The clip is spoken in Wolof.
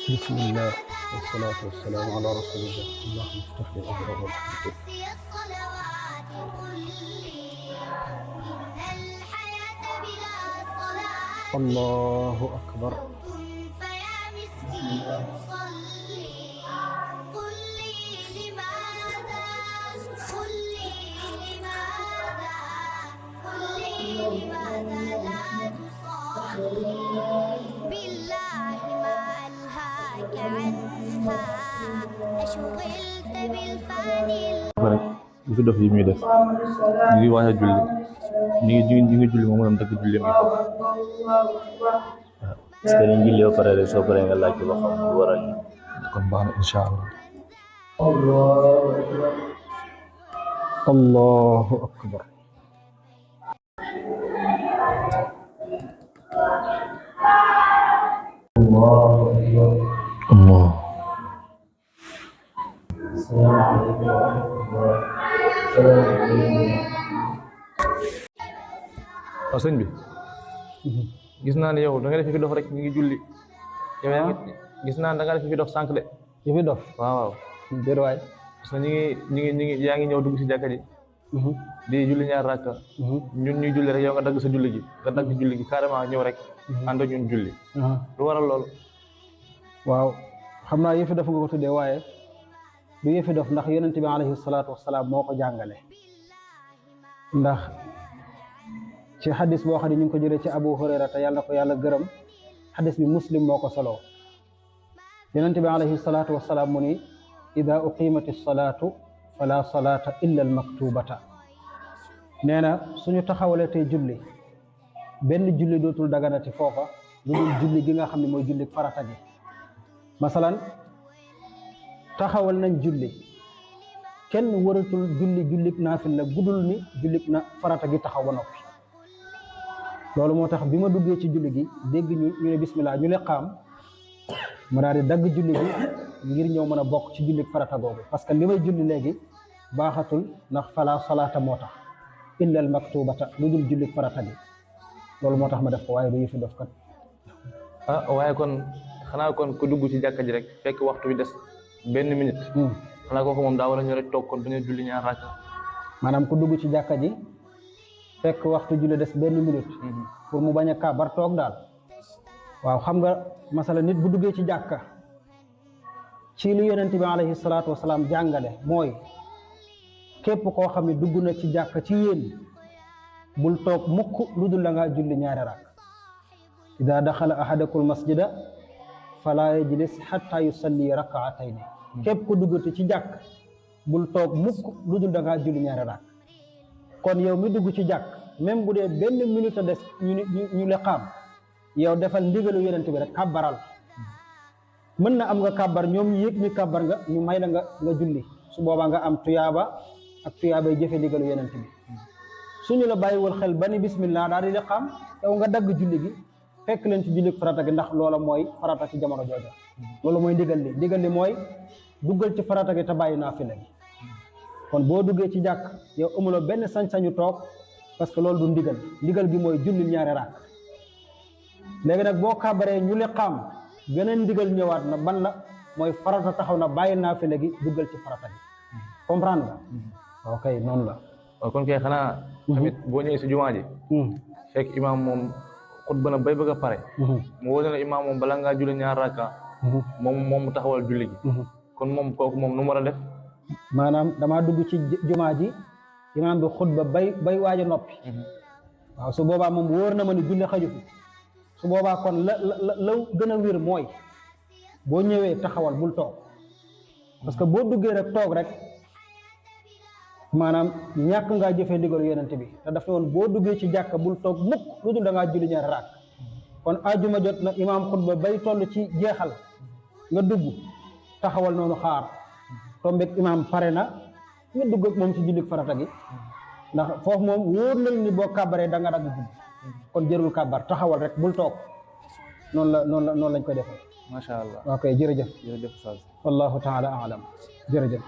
بسم الله والصلاة والسلام على رسول الله. اللهم افتح لي أبواب رحمتك. الله أكبر. بالله ما ألهاك عنها أشغلت بالفاني rek bu fi dof yi muy def ñu ngi waaj a julli ñu ngi julli moom moom dagg julli mi foofu parce que dañ julli ba pare rek soo paree nga laaj ko ba xam lu waral li kon baax na incha allah. Allahu akbar. Allah. waaw sëñ bi gis naa ne yow da nga def fi dox rek ñu ngi julli yow yaa ngi gis naa da nga def fi dox sànq de. Yi fi dof waaw waaw déet waay. parce que ñu ngi yaa ngi ñëw dugg si jàkka ji di julli ñaar rakka ñun ñuy julli rek yow nga dagg sa julli gi nga dagg julli gi carrément ñëw rek ànd ak ñun julli lu waral loolu. waaw xam naa yëfi dof nga ko tuddee waaye du yëfi dof ndax yonent bi alayhi salaatu wasalaam moo ko jàngale. ndax ci xadis boo xam ne ñu ngi ko jëlee ci Abu Hurayra te yàlla na ko yàlla gërëm xadis bi Muslim moo ko soloo yonent bi alayhi salaatu wasalaam mu ni ida uqimati salaatu fala salaata illa al maktubata. nee na suñu taxawalee tey julli benn julli dootul daganati foofa lu dul julli gi nga xam ne mooy julli farata gi. masalan taxawal nañ julli kenn waratul julli naafil la gudul ni julli na farata gi taxaw ba noppi. loolu moo tax bi ma duggee ci julli gi dégg ñu ne bismillah ñu liqaam ma daal di dagg julli gi ngir ñëw mën a bokk ci julli farata googu parce que li may julli léegi baaxatul ndax fala salaata moo tax illa al maktubata lu dul julli farata gi loolu moo tax ma def ko waaye du yëfi def kat. waaye kon xanaa kon ku dugg ci jàkka ji rek fekk waxtu bi des benn minute xanaa kooku moom daa war a ñëw rek toog kon bañ a julli ñaar rakka. maanaam ku dugg ci jàkka ji fekk waxtu julli des benn minute pour mu bañ a kàbbar toog daal. waaw xam nga masala nit bu duggee ci jàkka ci li yonent bi alayhi salaatu wasalaam jàngale mooy képp koo xam ne dugg na ci jàkka ci yéen bul toog mukk lu dul la ngaa julli ñaari rakk. ida daxala ahadakum masjida fala yajlis xatta yusalli rakaatayni képp ku duggati ci jàkk bul toog mukk lu dul da ngaa julli ñaari rakk. kon yow mi dugg ci jàkk même bu dee benn minute a des ñu liqaam yow defal ndigalu yonent bi rek kàbbaral. mën na am nga kàbbar ñoom ñu yëg ñu kàbbar nga ñu may la nga julli su boobaa nga am tuyaaba ak tuyaabay jëfe ndigalu yonent bi. suñu la bàyyiwul xel ba ni bismillah daal di liqaam yow nga dagg julli gi fekk leen ci julli farata gi ndax loola mooy farata ci jamono jooja. loolu mooy ndigal li mooy duggal ci farata gi te bàyyi naafila gi. kon boo duggee ci jàkk yow amuloo benn sañ-sañu toog parce que loolu du ndigal gi mooy julli ñaari rakk. léegi nag boo kàbbaree ñu liqaam beneen ndigal ñëwaat na ban la mooy farata taxaw na bàyyi naafila gi duggal ci farata gi comprendre nga. ok noonu la. waaw kon kay xanaa tamit boo ñëwee si jumaa ji fekk imaam moom xutba na bay bëgg a pare mu wóor na imaam moom bala ngaa julli ñaar rakka moom mu taxawal julli gi kon moom kooku moom nu mu war a def. maanaam damaa dugg ci jumaa ji imaam bi xutba bay waaj a noppi waaw su boobaa moom wóor na ma ni julli xaju fi su boobaa kon la gën a wér mooy boo ñëwee taxawal bul toog parce que boo duggee rek toog rek maanaam ñàkk ngaa jëfee ndigalu yonent bi te dafa woon boo duggee ci jàkka bul toog mukk lu dul da ngaa julli ñaari raak. kon ajuma jot na imaam xutba bay toll ci jeexal nga dugg taxawal noonu xaar tombeeg imaam pare na nga dugg ak moom ci julli farata gi ndax foofu moom wóor nañ ni boo kàbbaree da nga dagg julli kon jërul kàbbar taxawal rek bul toog noonu lañ koy defee. macha allah ok jërëjëf Oustaz. wallahu taala alam jërëjëf.